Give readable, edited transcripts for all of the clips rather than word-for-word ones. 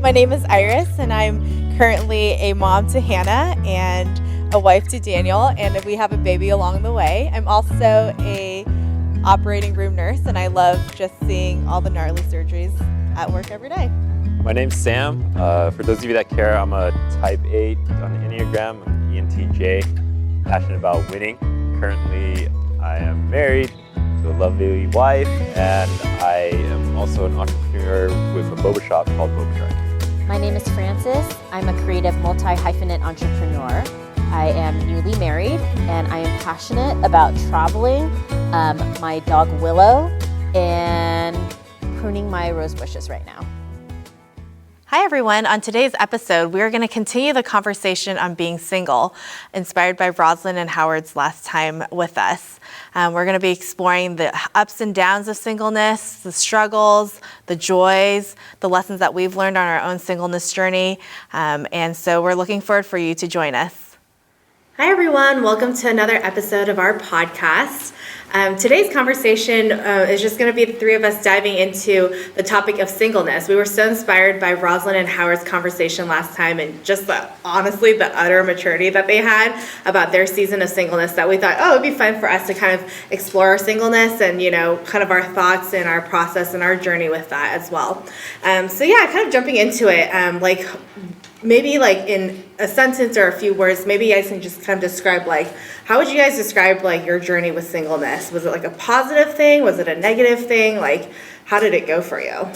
My name is Iris, and I'm currently a mom to Hannah and a wife to Daniel, and we have a baby along the way. I'm also a operating room nurse, and I love just seeing all the gnarly surgeries at work every day. My name's Sam. For those of you that care, I'm a type 8 on the Enneagram. I'm ENTJ, passionate about winning. Currently, I am married to a lovely wife, and I am also an entrepreneur with a boba shop called Boba Shark. My name is Frances. I'm a creative multi-hyphenate entrepreneur. I am newly married, and I am passionate about traveling, my dog Willow, and pruning my rose bushes right now. Hi everyone, on today's episode, we're going to continue the conversation on being single, inspired by Rosalind and Howard's last time with us. We're going to be exploring the ups and downs of singleness, the struggles, the joys, the lessons that we've learned on our own singleness journey. And so we're looking forward for you to join us. Hi everyone, welcome to another episode of our podcast. Today's conversation is just going to be the three of us diving into the topic of singleness. We were so inspired by Rosalind and Howard's conversation last time, and just honestly the utter maturity that they had about their season of singleness, that we thought, it'd be fun for us to kind of explore our singleness and, kind of our thoughts and our process and our journey with that as well. Kind of jumping into it, maybe in a sentence or a few words, maybe you guys can just kind of describe, how would you guys describe your journey with singleness? Was it a positive thing? Was it a negative thing? How did it go for you?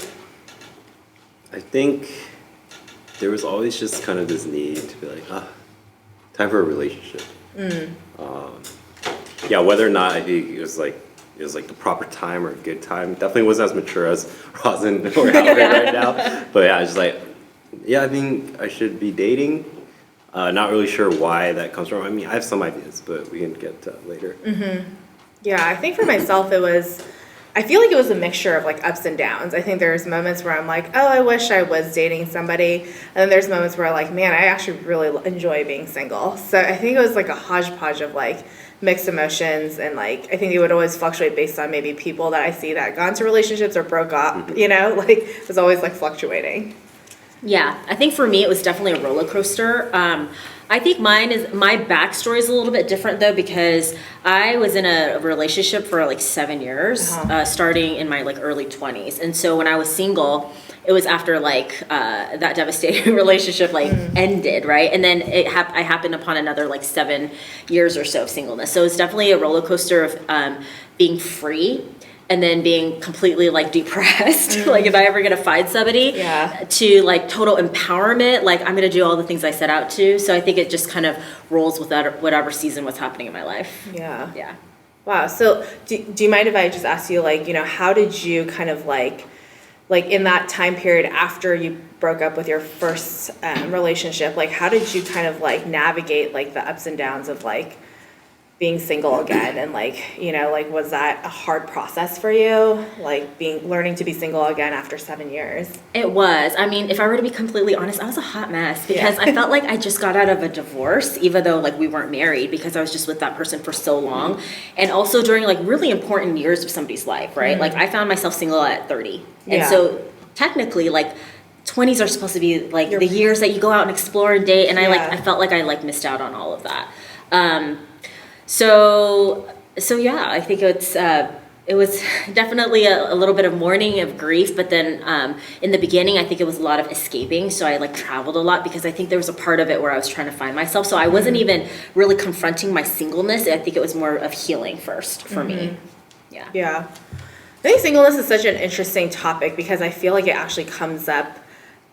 I think there was always just kind of this need to be time for a relationship. Whether or not I think it was the proper time or a good time. Definitely wasn't as mature as Rosin or Howard right now. But yeah, I was I think I should be dating. Not really sure why that comes from. I mean, I have some ideas, but we can get to that later. Mm-hmm. Yeah, I think for myself I feel like it was a mixture of ups and downs. I think there's moments where I'm I wish I was dating somebody. And then there's moments where man, I actually really enjoy being single. So I think it was a hodgepodge of mixed emotions. And I think it would always fluctuate based on maybe people that I see that got into relationships or broke up, mm-hmm. It was always fluctuating. Yeah, I think for me it was definitely a roller coaster. I think my backstory is a little bit different though, because I was in a relationship for 7 years, starting in my early 20s. And so when I was single, it was after that devastating relationship ended, right? And then I happened upon another 7 years or so of singleness. So it's definitely a roller coaster of being free. And then being completely depressed, if I ever gonna find somebody, to total empowerment, I'm gonna do all the things I set out to. So I think it just kind of rolls with that, whatever season was happening in my life. Yeah. Wow. So do you mind if I just ask you how did you kind of in that time period after you broke up with your first relationship, how did you kind of navigate the ups and downs of being single again, and was that a hard process for you, learning to be single again after 7 years? It was. I mean, if I were to be completely honest, I was a hot mess, because I felt like I just got out of a divorce, even though we weren't married, because I was just with that person for so long, and also during really important years of somebody's life, right? I found myself single at 30, and so technically 20s are supposed to be the years that you go out and explore and date, and I felt like I missed out on all of that. So yeah, I think it was definitely a little bit of mourning, of grief, but then in the beginning, I think it was a lot of escaping. So I traveled a lot, because I think there was a part of it where I was trying to find myself. So I wasn't even really confronting my singleness. I think it was more of healing first for me. Yeah. I think singleness is such an interesting topic, because I feel like it actually comes up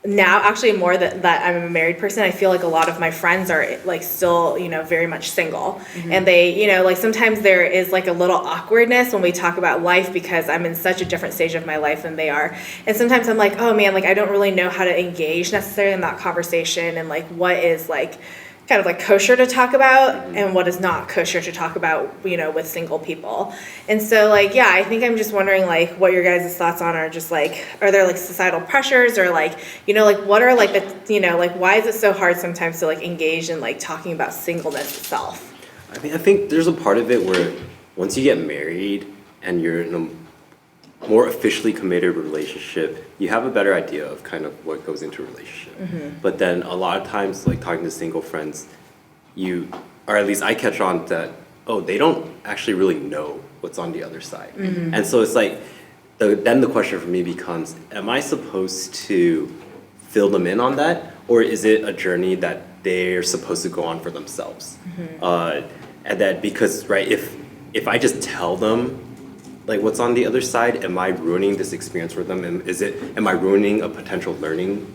now, actually more that I'm a married person. I feel like a lot of my friends are still, very much single. Mm-hmm. And they, sometimes there is a little awkwardness when we talk about life, because I'm in such a different stage of my life than they are. And sometimes I'm oh man, I don't really know how to engage necessarily in that conversation, and what is kind of kosher to talk about, and what is not kosher to talk about, with single people. And so I think I'm just wondering what your guys' thoughts on are just are there societal pressures, or what are the why is it so hard sometimes to engage in talking about singleness itself? I think there's a part of it where once you get married and you're in more officially committed relationship, you have a better idea of kind of what goes into a relationship. But then a lot of times, like talking to single friends, or at least I catch on that, oh, they don't actually really know what's on the other side. And so it's like, then the question for me becomes, am I supposed to fill them in on that? Or is it a journey that they're supposed to go on for themselves? And that because, right, if I just tell them like what's on the other side, am I ruining this experience for them? Am I ruining a potential learning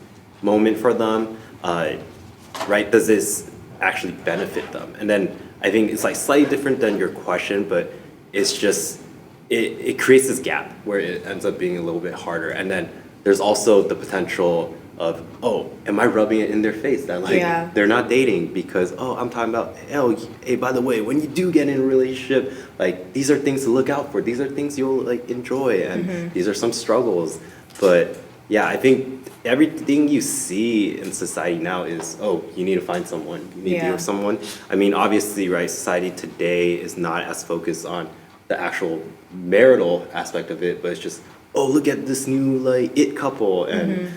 moment for them? Right, does this actually benefit them? And then I think it's like slightly different than your question, but it's just, it creates this gap where it ends up being a little bit harder. And then there's also the potential of, oh, am I rubbing it in their face that like they're not dating because, oh, I'm talking about, oh, hey, by the way, when you do get in a relationship, like these are things to look out for. These are things you'll like enjoy, and these are some struggles. But yeah, I think everything you see in society now is, oh, you need to find someone. You need to be with someone. I mean, obviously, right, society today is not as focused on the actual marital aspect of it, but it's just, oh, look at this new like it couple and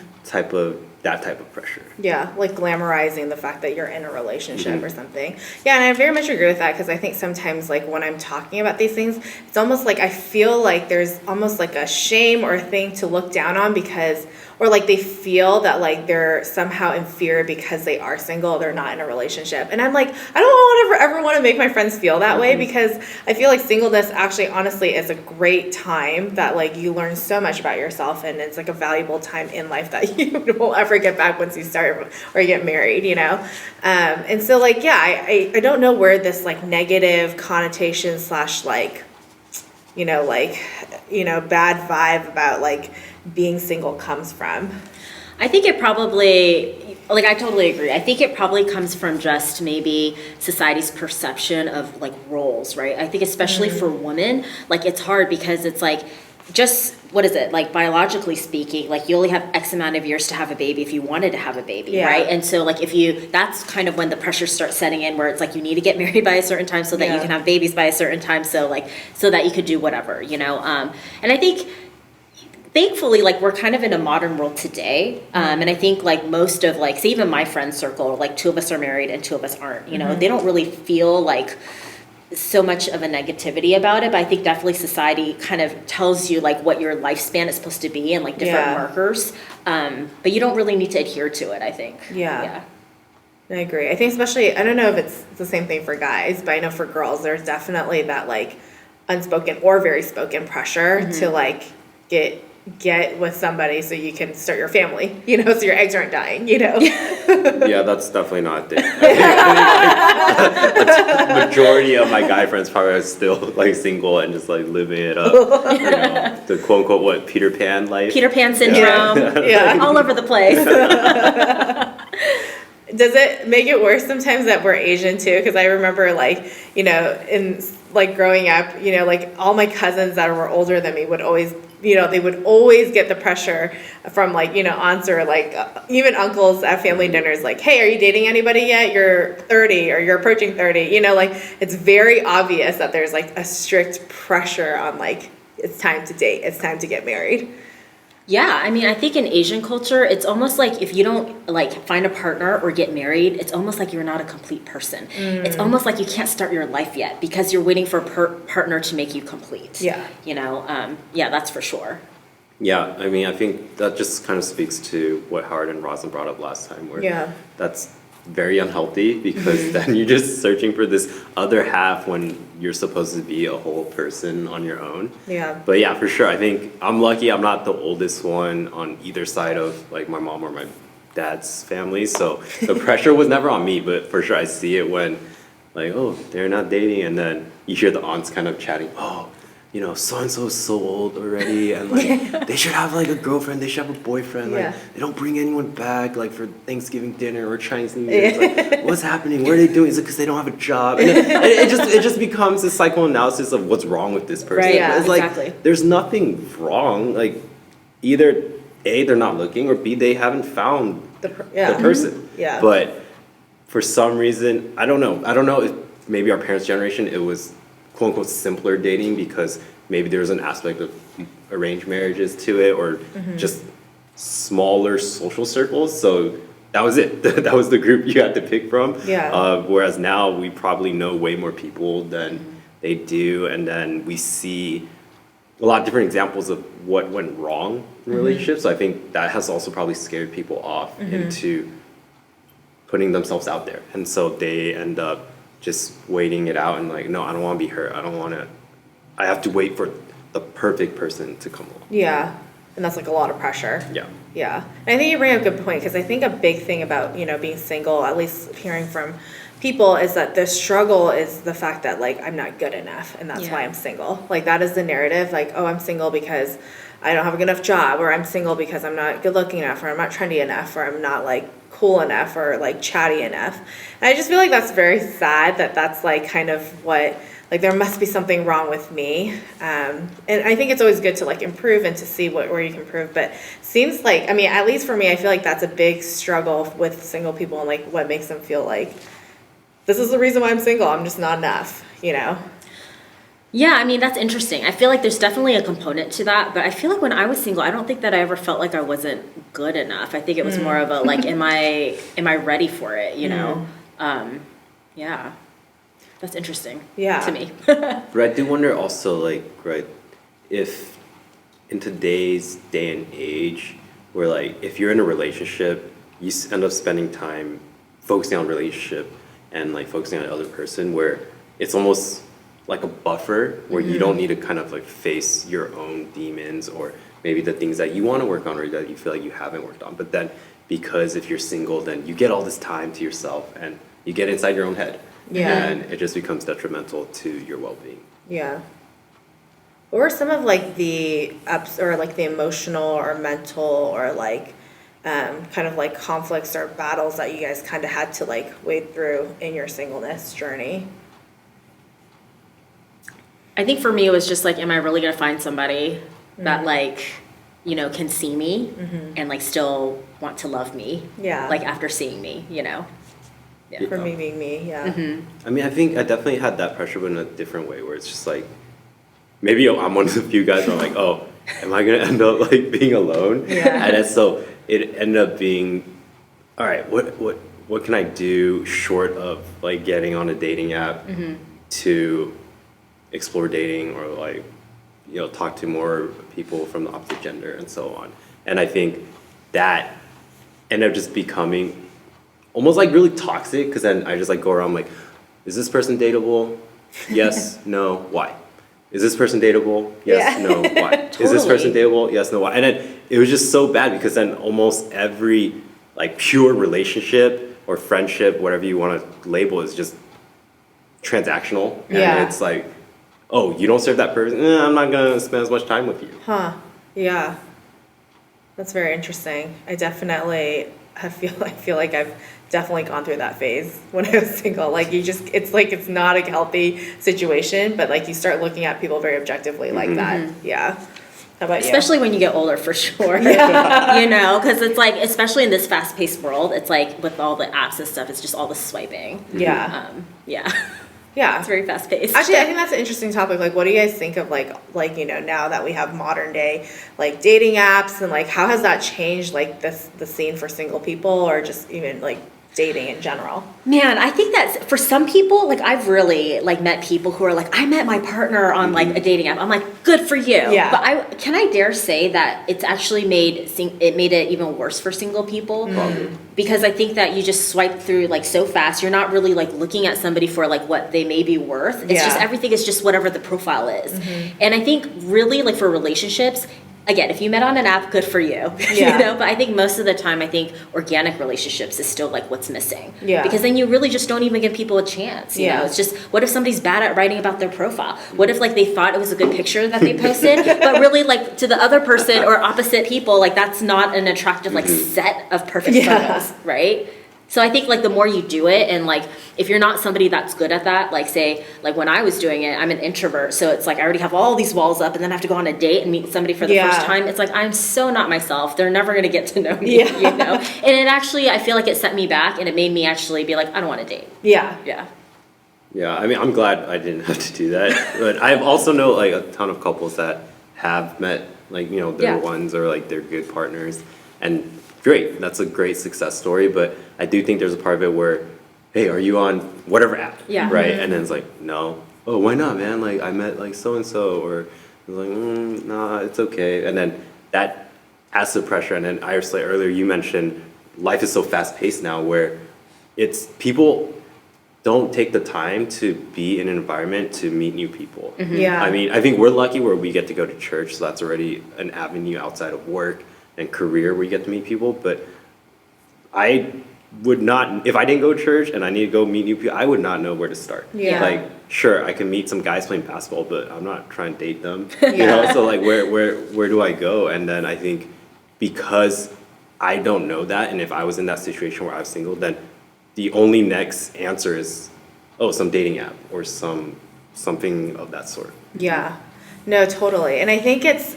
that type of pressure. Yeah, like glamorizing the fact that you're in a relationship or something. Yeah, and I very much agree with that, because I think sometimes like when I'm talking about these things, it's almost like I feel like there's almost like a shame or a thing to look down on because, or like they feel that like they're somehow inferior because they are single, they're not in a relationship. And I'm like, I don't ever want to make my friends feel that way, because I feel like singleness actually honestly is a great time that like you learn so much about yourself, and it's like a valuable time in life that you won't ever get back once you start or you get married, you know? And so like, yeah, I don't know where this like negative connotation / like, bad vibe about like being single comes from. I think it probably, like, I totally agree. I think it probably comes from just maybe society's perception of like roles, right? I think especially for women, like it's hard because it's like, just, what is it, like biologically speaking, like you only have X amount of years to have a baby if you wanted to have a baby, right? And so like that's kind of when the pressure starts setting in, where it's like you need to get married by a certain time so that you can have babies by a certain time, so that you could do whatever, you know? And I think, thankfully, like we're kind of in a modern world today, and I think like most of like, say even my friend circle, like 2 of us are married and 2 of us aren't, you know, they don't really feel like so much of a negativity about it, but I think definitely society kind of tells you like what your lifespan is supposed to be and like different markers, but you don't really need to adhere to it, I think. I agree. I think especially, I don't know if it's the same thing for guys, but I know for girls there's definitely that like unspoken or very spoken pressure to like get with somebody so you can start your family, you know, so your eggs aren't dying, you know? Yeah, that's definitely not a thing. The majority of my guy friends probably are still like single and just like living it up. You know, the quote unquote, what, Peter Pan life? Peter Pan syndrome. All over the place. Does it make it worse sometimes that we're Asian too? Because I remember like, you know, in like growing up, you know, like all my cousins that were older than me would always, you know, they would always get the pressure from like, you know, aunts or like even uncles at family dinners, like, hey, are you dating anybody yet? You're 30 or you're approaching 30, you know, like it's very obvious that there's like a strict pressure on like, it's time to date, it's time to get married. Yeah, I mean, I think in Asian culture, it's almost like if you don't like find a partner or get married, it's almost like you're not a complete person. It's almost like you can't start your life yet because you're waiting for a partner to make you complete. Yeah. You know, yeah, that's for sure. Yeah, I mean, I think that just kind of speaks to what Howard and Roslyn brought up last time, where that's very unhealthy because then you're just searching for this other half when you're supposed to be a whole person on your own. Yeah. But yeah, for sure. I think I'm lucky I'm not the oldest one on either side of like my mom or my dad's family. So the pressure was never on me, but for sure I see it when like, oh, they're not dating. And then you hear the aunts kind of chatting, oh, you know, so-and-so is so old already, and like they should have like a girlfriend, they should have a boyfriend, like they don't bring anyone back like for Thanksgiving dinner or Chinese New Year. It's like, what's happening? What are they doing? Is it because they don't have a job? And it just becomes a psychoanalysis of what's wrong with this person. Right, yeah, it's like there's nothing wrong. Like either A, they're not looking, or B, they haven't found the person. Yeah. But for some reason, I don't know if maybe our parents' generation, it was quote unquote simpler dating because maybe there's an aspect of arranged marriages to it, or just smaller social circles. So that was it. That was the group you had to pick from. Yeah. Whereas now we probably know way more people than they do, and then we see a lot of different examples of what went wrong in relationships. So I think that has also probably scared people off into putting themselves out there, and so they end up just waiting it out and like, no, I don't want to be hurt. I have to wait for the perfect person to come along. Yeah. And that's like a lot of pressure. Yeah. Yeah. And I think you bring up a good point, because I think a big thing about, being single, at least hearing from people, is that the struggle is the fact that like I'm not good enough, and that's why I'm single. Like that is the narrative, like, oh, I'm single because I don't have a good enough job, or I'm single because I'm not good looking enough, or I'm not trendy enough, or I'm not like cool enough, or like chatty enough. And I just feel like that's very sad that that's like kind of what, like there must be something wrong with me. And I think it's always good to like improve and to see where you can improve. But seems like, I mean, at least for me, I feel like that's a big struggle with single people, and like what makes them feel like, this is the reason why I'm single. I'm just not enough, Yeah, I mean, that's interesting. I feel like there's definitely a component to that, but I feel like when I was single, I don't think that I ever felt like I wasn't good enough. I think it was more of a like, am I ready for it, Yeah. That's interesting to me. But I do wonder also, like, right, if in today's day and age, where like if you're in a relationship, you end up spending time focusing on relationship and like focusing on the other person, where it's almost like a buffer where you don't need to kind of like face your own demons, or maybe the things that you want to work on or that you feel like you haven't worked on. But then because if you're single, then you get all this time to yourself and you get inside your own head. Yeah. And it just becomes detrimental to your well-being. Yeah. What were some of like the ups, or like the emotional or mental or like kind of like conflicts or battles that you guys kind of had to like wade through in your singleness journey? I think for me, it was just like, am I really going to find somebody that like, can see me and like still want to love me? Yeah. Like after seeing me, Yeah. For me being me, yeah. I mean, I think I definitely had that pressure, but in a different way, where it's just like, maybe I'm one of the few guys where I'm like, oh, am I going to end up like being alone? Yeah. And then so it ended up being, all right, what can I do short of like getting on a dating app to explore dating, or like, talk to more people from the opposite gender and so on. And I think that ended up just becoming almost like really toxic, because then I just like go around like, is this person dateable? Yes, no, why? Is this person dateable? Yes, no, why? Is this person dateable? Yes, no, why? And then it was just so bad, because then almost every like pure relationship or friendship, whatever you want to label, is just transactional. And it's like, oh, you don't serve that person? I'm not going to spend as much time with you. Huh. Yeah. That's very interesting. I feel like I've definitely gone through that phase when I was single. Like it's like, it's not a healthy situation, but like you start looking at people very objectively like that. Yeah. How about you? Especially when you get older, for sure. Because it's like, especially in this fast-paced world, it's like with all the apps and stuff, it's just all the swiping. Yeah. Yeah, it's very fast-paced. Actually, I think that's an interesting topic. Like, what do you guys think of like now that we have modern day like dating apps, and like how has that changed like the scene for single people, or just even like dating in general? Man, I think that for some people, like I've really like met people who are like, I met my partner on like a dating app. I'm like, good for you. Yeah. But can I dare say that it's actually made it even worse for single people? Because I think that you just swipe through like so fast. You're not really like looking at somebody for like what they may be worth. It's just everything is just whatever the profile is. And I think really like for relationships, again, if you met on an app, good for you. But I think most of the time, I think organic relationships is still like what's missing. Yeah. Because then you really just don't even give people a chance. You know, it's just, what if somebody's bad at writing about their profile? What if like they thought it was a good picture that they posted, but really like to the other person or opposite people, like that's not an attractive like set of perfect photos, right? So I think like the more you do it, and like if you're not somebody that's good at that, like say like when I was doing it, I'm an introvert, so it's like I already have all these walls up, and then I have to go on a date and meet somebody for the first time. It's like I'm so not myself. They're never gonna get to know me, And it actually, I feel like it set me back, and it made me actually be like, I don't want to date. Yeah. Yeah. Yeah, I mean, I'm glad I didn't have to do that. But I've also know like a ton of couples that have met like, you know, their Yeah. ones or like their good partners. And great, that's a great success story. But I do think there's a part of it where, hey, are you on whatever app? Yeah. Right? And then it's like, no. Oh, why not, man? Like I met like so and so, or it's like, nah, it's okay. And then that adds to the pressure. And then I was like earlier, you mentioned life is so fast paced now where it's people don't take the time to be in an environment to meet new people. Yeah. I mean, I think we're lucky where we get to go to church, so that's already an avenue outside of work and career where you get to meet people. But I would not, if I didn't go to church and I need to go meet new people, I would not know where to start. Yeah. Like, sure, I can meet some guys playing basketball, but I'm not trying to date them. You know, so like, where do I go? And then I think because I don't know that, and if I was in that situation where I was single, then the only next answer is, oh, some dating app or something of that sort. Yeah. No, totally. And I think it's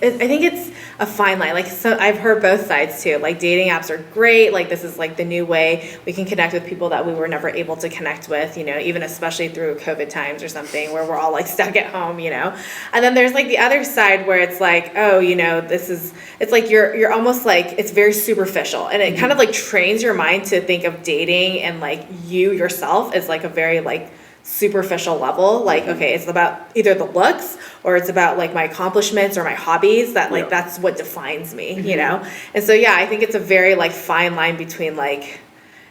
a fine line. Like, so I've heard both sides too. Like, dating apps are great. Like, this is like the new way we can connect with people that we were never able to connect with, you know, even especially through COVID times or something where we're all like stuck at home, you know. And then there's like the other side where it's like, oh, you know, it's like you're almost like, it's very superficial, and it kind of like trains your mind to think of dating and like you yourself as like a very like superficial level. Like, okay, it's about either the looks or it's about like my accomplishments or my hobbies, that like that's what defines me, you know. And so yeah, I think it's a very like fine line between like,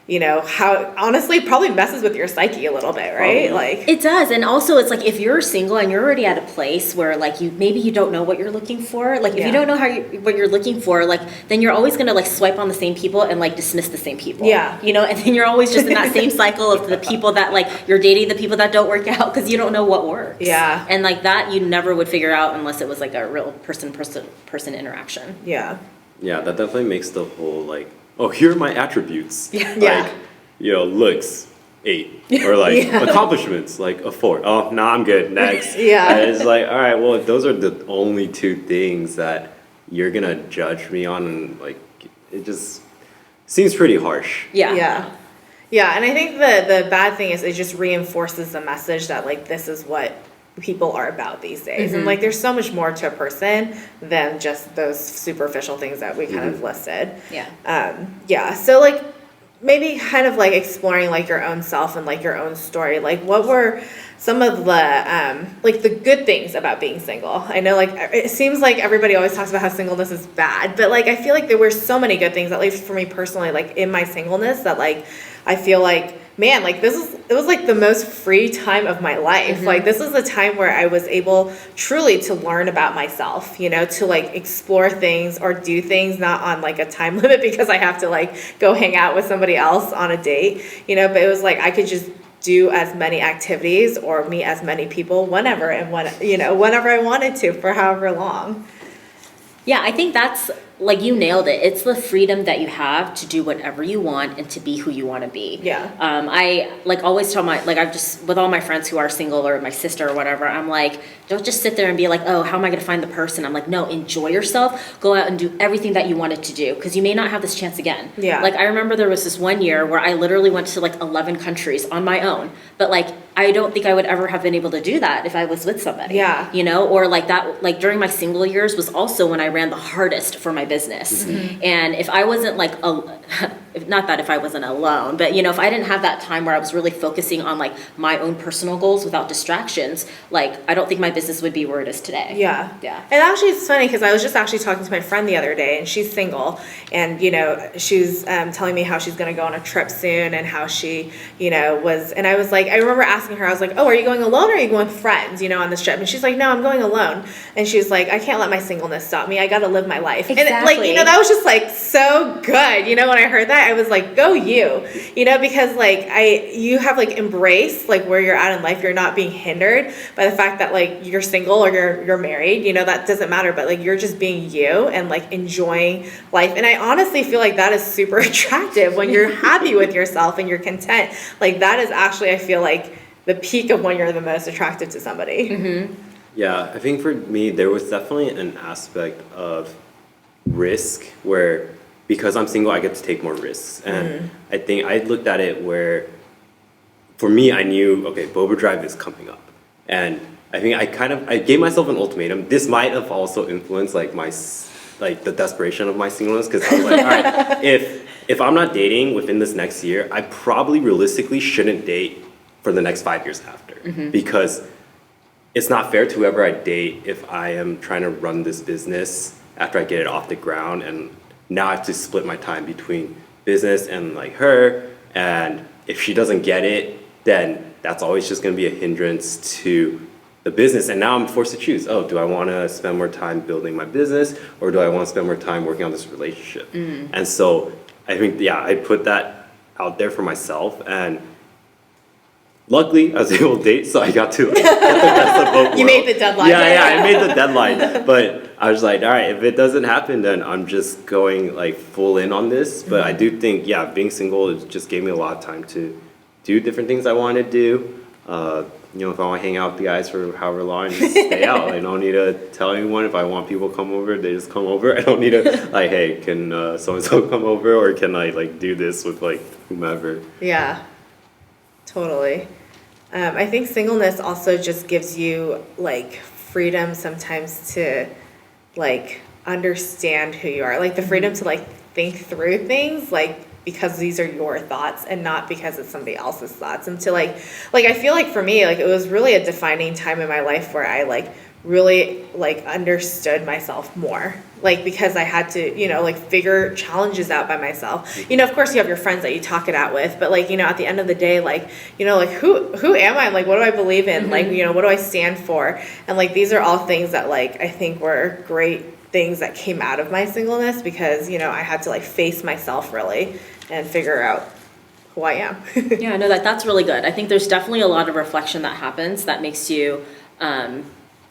you know, how honestly probably messes with your psyche a little bit, right? Like, It does. And also it's like if you're single and you're already at a place where like maybe you don't know what you're looking for, like if you don't know what you're looking for, like then you're always going to like swipe on the same people and like dismiss the same people. Yeah. You know, and then you're always just in that same cycle of the people that like you're dating the people that don't work out because you don't know what works. Yeah. And like that you never would figure out unless it was like a real person interaction. yeah. Yeah, that definitely makes the whole like, oh, here are my attributes. Yeah. Like, you know, looks 8 or like accomplishments like a 4. Oh, no, I'm good. Next. Yeah. And it's like, all right, well, if those are the only 2 things that you're gonna judge me on, and like, it just seems pretty harsh. Yeah. Yeah, and I think the bad thing is it just reinforces the message that like this is what people are about these days. And like there's so much more to a person than just those superficial things that we kind of listed. Yeah. So like maybe kind of like exploring like your own self and like your own story. Like what were some of the like the good things about being single? I know like it seems like everybody always talks about how singleness is bad, but like I feel like there were so many good things, at least for me personally, like in my singleness, that like I feel like, man, like it was like the most free time of my life. Like this is a time where I was able truly to learn about myself, you know, to like explore things or do things not on like a time limit because I have to like go hang out with somebody else on a date, you know, but it was like I could just do as many activities or meet as many people whenever whenever I wanted to for however long. Yeah, I think that's, like, you nailed it. It's the freedom that you have to do whatever you want and to be who you want to be. Yeah. I, like, always tell I've just, with all my friends who are single or my sister or whatever, I'm like, don't just sit there and be like, oh, how am I going to find the person? I'm like, no, enjoy yourself. Go out and do everything that you wanted to do because you may not have this chance again. Yeah. Like, I remember there was this one year where I literally went to, like, 11 countries on my own. But, like, I don't think I would ever have been able to do that if I was with somebody. Yeah. You know, or like that, like during my single years was also when I ran the hardest for my business. And if I wasn't like, not that if I wasn't alone, but you know, if I didn't have that time where I was really focusing on like my own personal goals without distractions, like I don't think my business would be where it is today. Yeah. Yeah. And actually it's funny because I was just actually talking to my friend the other day, and she's single, and you know, she's telling me how she's going to go on a trip soon and how she, you know, and I was like, I remember asking her, I was like, oh, are you going alone or are you going with friends, you know, on this trip? And she's like, no, I'm going alone. And she's like, I can't let my singleness stop me. I got to live my life. Exactly. And like, you know, that was just like so good. You know, when I heard that, I was like, go you know, because like you have like embraced like where you're at in life. You're not being hindered by the fact that like you're single or you're married, you know, that doesn't matter, but like you're just being you and like enjoying life. And I honestly feel like that is super attractive when you're happy with yourself and you're content. Like that is actually, I feel like, the peak of when you're the most attractive to somebody. Yeah, I think for me, there was definitely an aspect of risk where, because I'm single, I get to take more risks. And I think I looked at it where for me, I knew, okay, Boba Drive is coming up. And I think I gave myself an ultimatum. This might have also influenced like the desperation of my singleness, because I was like, all right, if I'm not dating within this next year, I probably realistically shouldn't date for the next 5 years after, because it's not fair to whoever I date if I am trying to run this business after I get it off the ground, and now I have to split my time between business and like her, and if she doesn't get it, then that's always just going to be a hindrance to the business. And now I'm forced to choose. Oh, do I want to spend more time building my business, or do I want to spend more time working on this relationship? And so I think, yeah, I put that out there for myself, and luckily I was able to date, so I got to get the best of both worlds. You made the deadline. Yeah, I made the deadline. But I was like, all right, if it doesn't happen, then I'm just going like full in on this. But I do think, yeah, being single, it just gave me a lot of time to do different things I want to do. If I want to hang out with the guys for however long, just stay out. I don't need to tell anyone. If I want people to come over, they just come over. I don't need to like, hey, can so-and-so come over, or can I like do this with like whomever? Yeah, totally. I think singleness also just gives you like freedom sometimes to like understand who you are, like the freedom to like think through things, like because these are your thoughts and not because it's somebody else's thoughts. And to like I feel like for me, like it was really a defining time in my life where I like really like understood myself more, like because I had to, like figure challenges out by myself. Of course you have your friends that you talk it out with, but like, at the end of the day, like, like who am I? Like, what do I believe in? Like, what do I stand for? And like, these are all things that like, I think were great things that came out of my singleness, because, I had to like face myself really and figure out who I am. Yeah, no, that's really good. I think there's definitely a lot of reflection that happens that makes you,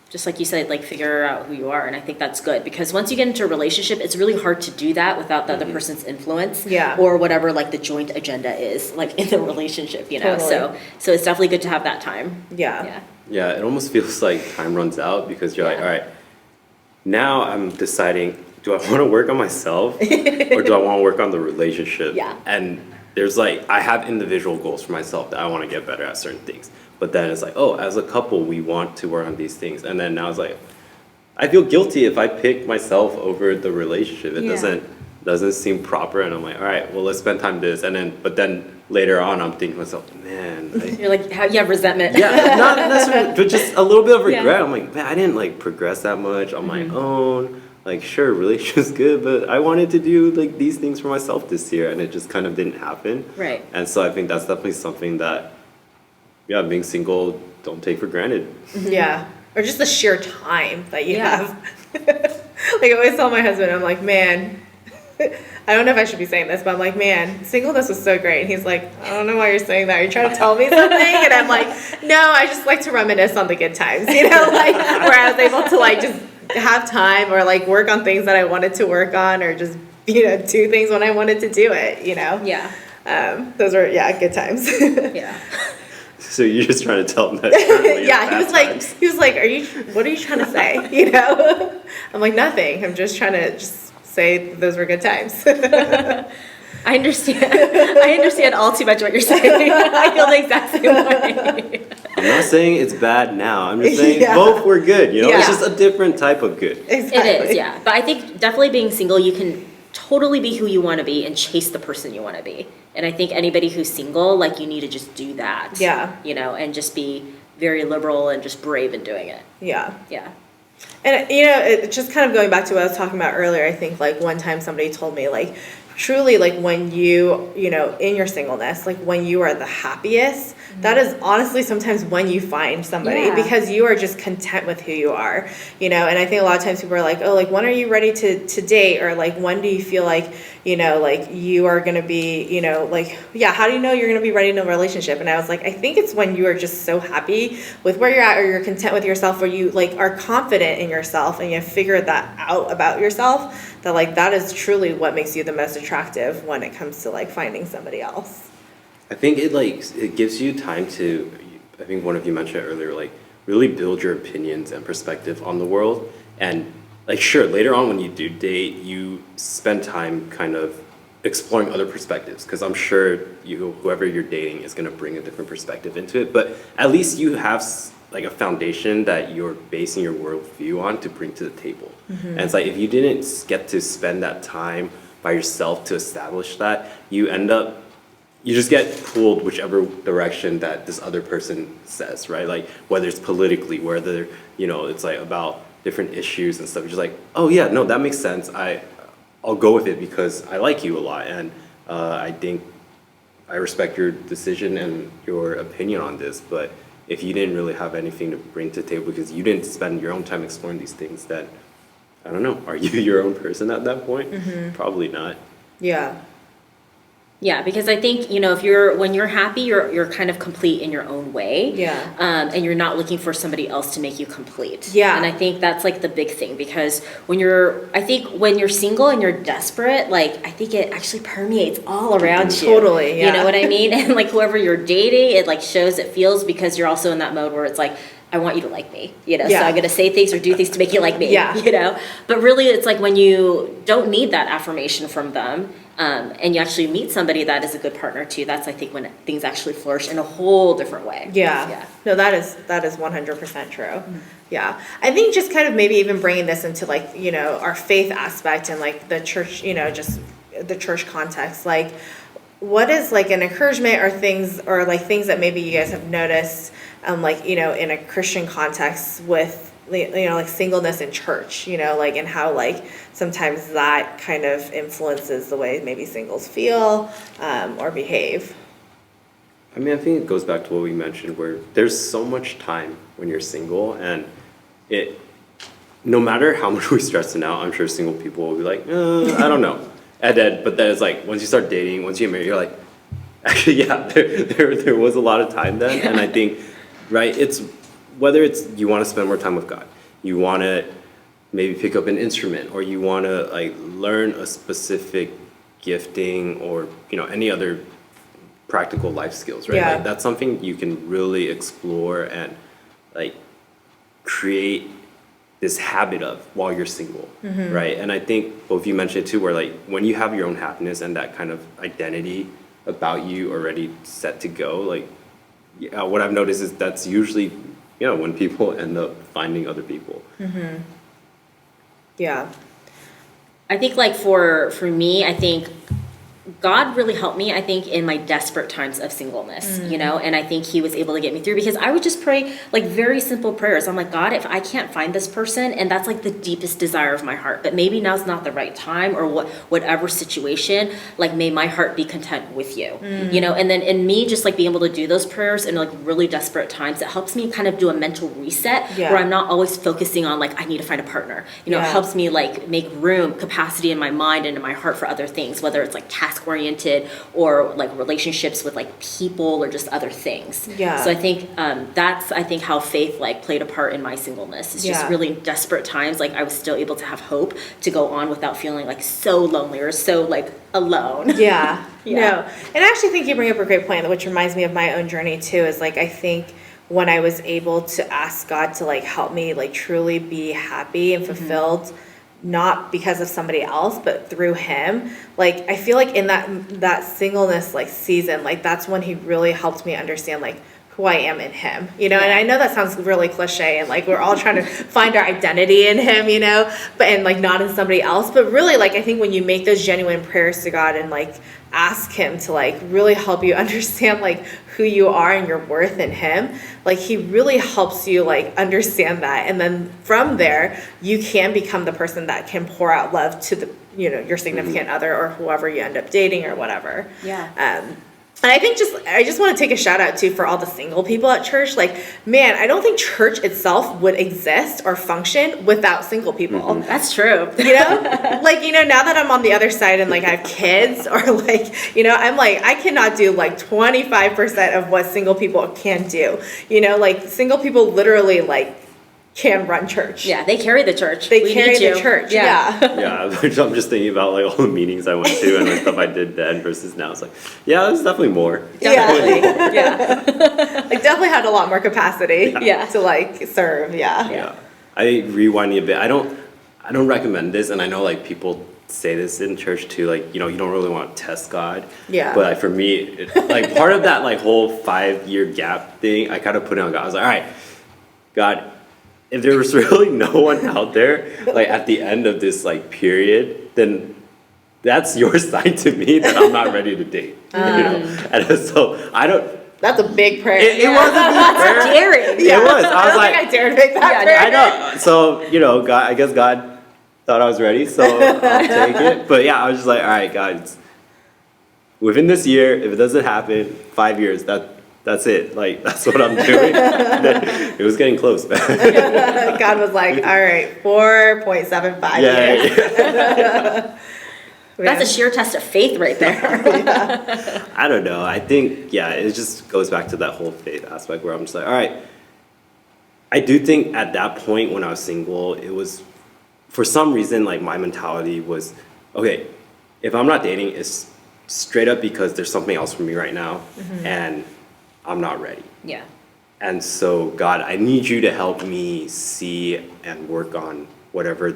just like you said, like figure out who you are. And I think that's good, because once you get into a relationship, it's really hard to do that without the other person's influence, or whatever like the joint agenda is like in the relationship, Totally. So it's definitely good to have that time. Yeah. Yeah, it almost feels like time runs out, because you're like, all right, now I'm deciding, do I want to work on myself or do I want to work on the relationship? Yeah. And there's like, I have individual goals for myself that I want to get better at certain things. But then it's like, oh, as a couple, we want to work on these things. And then now it's like, I feel guilty if I pick myself over the relationship. It doesn't seem proper. And I'm like, all right, well, let's spend time this. But then later on, I'm thinking to myself, man. You're like, you have resentment. Yeah, not necessarily, but just a little bit of regret. I'm like, man, I didn't like progress that much on my own. Like, sure, relationship's good, but I wanted to do like these things for myself this year, and it just kind of didn't happen. Right. And so I think that's definitely something that, being single, don't take for granted. Yeah. Or just the sheer time that you have. Like I always tell my husband, I'm like, man, I don't know if I should be saying this, but I'm like, man, singleness was so great. And he's like, I don't know why you're saying that. Are you trying to tell me something? And I'm like, no, I just like to reminisce on the good times, like where I was able to like just have time or like work on things that I wanted to work on, or just, do things when I wanted to do it, Yeah. Those were, good times. Yeah. So you're just trying to tell him that currently yeah, he was like, what are you trying to say? I'm like, nothing. I'm just trying to just say those were good times. I understand all too much what you're saying. I feel the exact same way. I'm not saying it's bad now. I'm just saying both were good. It's just a different type of good. Exactly. It is, yeah. But I think definitely being single, you can totally be who you want to be and chase the person you want to be. And I think anybody who's single, like, you need to just do that. Yeah. And just be very liberal and just brave in doing it. Yeah. Yeah. And, it just kind of going back to what I was talking about earlier, I think, like, one time somebody told me, like, truly, like, when you, in your singleness, like, when you are the happiest, that is honestly sometimes when you find somebody, because you are just content with who you are, and I think a lot of times people are like, oh, like, when are you ready to date? Or, like, when do you feel like, like, you are going to be, like, how do you know you're going to be ready in a relationship? And I was like, I think it's when you are just so happy with where you're at, or you're content with yourself, or you, like, are confident in yourself, and you figure that out about yourself, that, like, that is truly what makes you the most attractive when it comes to, like, finding somebody else. I think it gives you time to, I think one of you mentioned it earlier, like, really build your opinions and perspective on the world. And, like, sure, later on when you do date, you spend time kind of exploring other perspectives, because I'm sure whoever you're dating is going to bring a different perspective into it, but at least you have like a foundation that you're basing your worldview on to bring to the table. And it's like, if you didn't get to spend that time by yourself to establish that, you just get pulled whichever direction that this other person says, right? Like, whether it's politically, whether, it's like about different issues and stuff. You're just like, oh yeah, no, that makes sense. I'll go with it because I like you a lot, and I think I respect your decision and your opinion on this. But if you didn't really have anything to bring to the table because you didn't spend your own time exploring these things, then I don't know. Are you your own person at that point? Probably not. Yeah. Yeah, because I think, when you're happy, you're kind of complete in your own way. Yeah. And you're not looking for somebody else to make you complete. Yeah. And I think that's like the big thing, because when you're single and you're desperate, like, I think it actually permeates all around you. Totally, yeah. You know what I mean? And like whoever you're dating, it like shows, it feels, because you're also in that mode where it's like, I want you to like me, Yeah. so I'm gonna say things or do things to make you like me, Yeah. But really, it's like when you don't need that affirmation from them, and you actually meet somebody that is a good partner too, that's, I think, when things actually flourish in a whole different way. Yeah. No, that is 100% true. Yeah. I think just kind of maybe even bringing this into like, our faith aspect and like the church, just the church context, like what is like an encouragement or things that maybe you guys have noticed, like, in a Christian context with, like singleness in church, like, and how like sometimes that kind of influences the way maybe singles feel or behave. I mean, I think it goes back to what we mentioned, where there's so much time when you're single, and no matter how much we stress it out, I'm sure single people will be like, I don't know. But then it's like, once you start dating, once you get married, you're like, actually, yeah, there was a lot of time then. And I think, right, it's whether it's you want to spend more time with God, you want to maybe pick up an instrument, or you want to like learn a specific gifting, or any other practical life skills, right? Yeah. Like, that's something you can really explore and like create this habit of while you're single, right? And I think both of you mentioned it too, where like when you have your own happiness and that kind of identity about you already set to go, like, yeah, what I've noticed is that's usually when people end up finding other people. Yeah. I think like for me, I think God really helped me, I think, in my desperate times of singleness, and I think he was able to get me through, because I would just pray like very simple prayers. I'm like, God, if I can't find this person, and that's like the deepest desire of my heart, but maybe now's not the right time, or whatever situation, like may my heart be content with you, and then in me just like being able to do those prayers in like really desperate times, it helps me kind of do a mental reset where I'm not always focusing on like, I need to find a partner, it helps me like make capacity in my mind and in my heart for other things, whether it's like task oriented or like relationships with like people or just other things. Yeah. So I think that's how faith like played a part in my singleness. It's just really desperate times, like I was still able to have hope to go on without feeling like so lonely or so like alone. Yeah. No. And I actually think you bring up a great point, which reminds me of my own journey too, is like I think when I was able to ask God to like help me like truly be happy and fulfilled, not because of somebody else, but through him. Like, I feel like in that singleness, like, season, like, that's when he really helped me understand, like, who I am in him, and I know that sounds really cliche, and, like, we're all trying to find our identity in him, but, and, like, not in somebody else, but really, like, I think when you make those genuine prayers to God and, like, ask him to, like, really help you understand, like, who you are and your worth in him, like, he really helps you, like, understand that. And then from there, you can become the person that can pour out love to the, your significant other or whoever you end up dating or whatever. Yeah. And I think I just want to take a shout out too for all the single people at church. Like, man, I don't think church itself would exist or function without single people. That's true. Like, now that I'm on the other side and like I have kids, or like, I'm like, I cannot do like 25% of what single people can do. Like, single people literally like can run church. Yeah, they carry the church. They carry the church. Yeah. Yeah, I'm just thinking about like all the meetings I went to and the stuff I did then versus now. It's like, yeah, there's definitely more. Definitely. Yeah. Like, definitely had a lot more capacity. Yeah. To like serve. Yeah. Yeah. I rewinding a bit. I don't recommend this, and I know like people say this in church too, like, you don't really want to test God. Yeah. But like for me, like part of that like whole 5-year gap thing, I kind of put it on God. I was like, all right, God, if there was really no one out there, like at the end of this like period, then that's your sign to me that I'm not ready to date. And so I don't. That's a big prayer. It was a big prayer. Daring. It was. I was don't like, think I dared make that prayer. I know. So, God, I guess God thought I was ready, so I'll take it. But yeah, I was just like, all right, God, within this year, if it doesn't happen, 5 years, that's it. Like, that's what I'm doing. It was getting close, man. God was like, all right, 4.75 years. Yeah. That's a sheer test of faith right there. I don't know. I think, it just goes back to that whole faith aspect where I'm just like, all right. I do think at that point when I was single, it was, for some reason, like my mentality was, okay, if I'm not dating, it's straight up because there's something else for me right now, and I'm not ready. Yeah. And so, God, I need you to help me see and work on whatever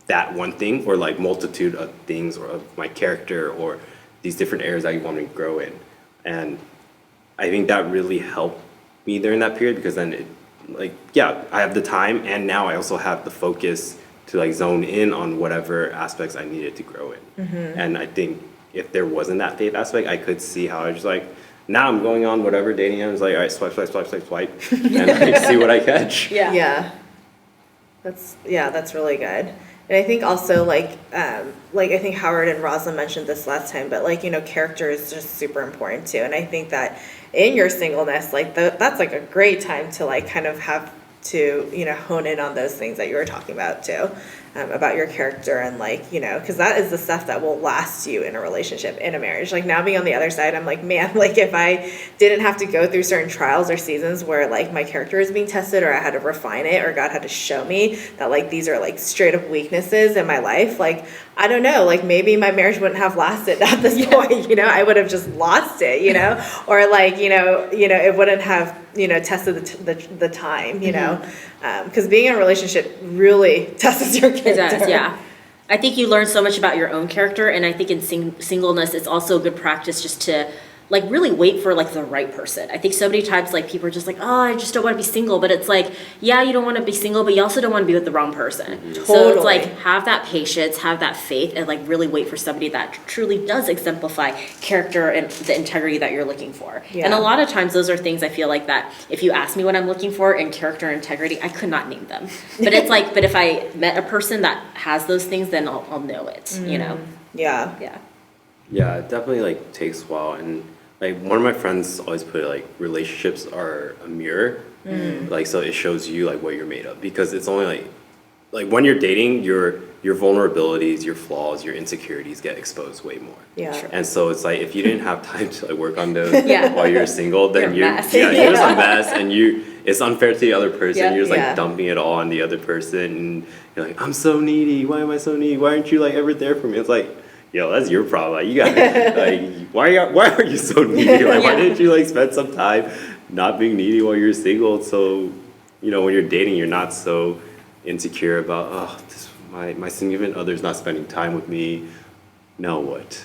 that one thing or like multitude of things or of my character or these different areas that you want me to grow in. And I think that really helped me during that period because then I have the time and now I also have the focus to like zone in on whatever aspects I needed to grow in. And I think if there wasn't that faith aspect, I could see how I was just like, now I'm going on whatever dating I was like, all right, swipe, and like see what I catch. Yeah. That's really good. And I think also like I think Howard and Rosalind mentioned this last time, but like, character is just super important too. And I think that in your singleness, like that's like a great time to like kind of have to, hone in on those things that you were talking about too, about your character and like, because that is the stuff that will last you in a relationship, in a marriage. Like now being on the other side, I'm like, man, like if I didn't have to go through certain trials or seasons where like my character is being tested or I had to refine it or God had to show me that like these are like straight up weaknesses in my life, like, I don't know, like maybe my marriage wouldn't have lasted at this point, I would have just lost it, or like, it wouldn't have, tested the time, because being in a relationship really tests your character. It does, yeah. I think you learn so much about your own character, and I think in singleness, it's also a good practice just to like really wait for like the right person. I think so many times like people are just like, oh, I just don't want to be single, but it's like, yeah, you don't want to be single, but you also don't want to be with the wrong person. Totally. So it's like have that patience, have that faith, and like really wait for somebody that truly does exemplify character and the integrity that you're looking for. Yeah. And a lot of times those are things I feel like that if you ask me what I'm looking for in character and integrity, I could not name them. But it's like, but if I met a person that has those things, then I'll know it, Yeah. Yeah, it definitely like takes a while, and like one of my friends always put it like relationships are a mirror, like so it shows you like what you're made of because it's only like when you're dating, your vulnerabilities, your flaws, your insecurities get exposed way more. Yeah. Sure. And so it's like if you didn't have time to like work on those Yeah. while you're single, then You're a mess. you're just a mess, and it's unfair to the other person. Yeah. You're just like Yeah. dumping it all on the other person, and you're like, I'm so needy. Why am I so needy? Why aren't you like ever there for me? It's like, yo, that's your problem. Like, you got like, why are you so needy? Like, why didn't you like spend some time not being needy while you're single? So, when you're dating, you're not so insecure about my significant other's not spending time with me. Now what?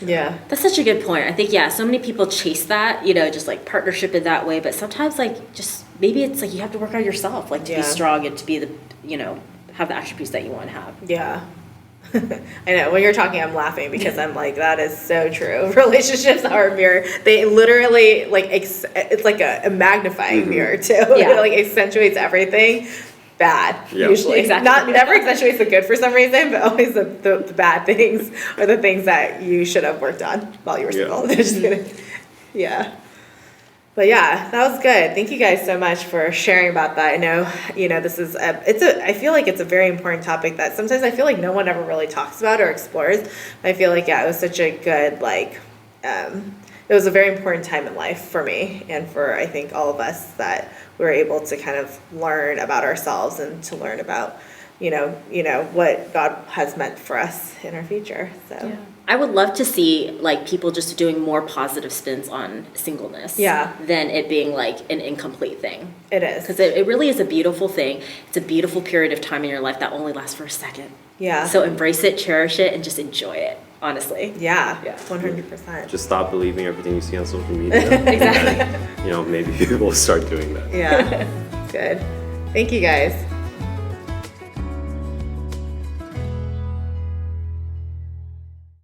Yeah. That's such a good point. I think, so many people chase that, just like partnership in that way, but sometimes like just maybe it's like you have to work on yourself, like to be strong and to be the, have the attributes that you want to have. Yeah. I know, when you're talking, I'm laughing because I'm like, that is so true. Relationships are a mirror. They literally, like, it's like a magnifying mirror, too. Yeah. It, like, accentuates everything bad, usually. Exactly. Never accentuates the good for some reason, but always the bad things or the things that you should have worked on while you were single. Just kidding. Yeah. But yeah, that was good. Thank you guys so much for sharing about that. I know, this is I feel like it's a very important topic that sometimes I feel like no one ever really talks about or explores. I feel like, it was such a good, it was a very important time in life for me and for, I think, all of us that we were able to kind of learn about ourselves and to learn about what God has meant for us in our future. So I would love to see like people just doing more positive spins on singleness than it being like an incomplete thing. It is. Because it really is a beautiful thing. It's a beautiful period of time in your life that only lasts for a second. Yeah. So embrace it, cherish it, and just enjoy it, honestly. Yeah. Yeah. 100%. Just stop believing everything you see on social media. Exactly. And, maybe people will start doing that. Yeah. Good. Thank you guys.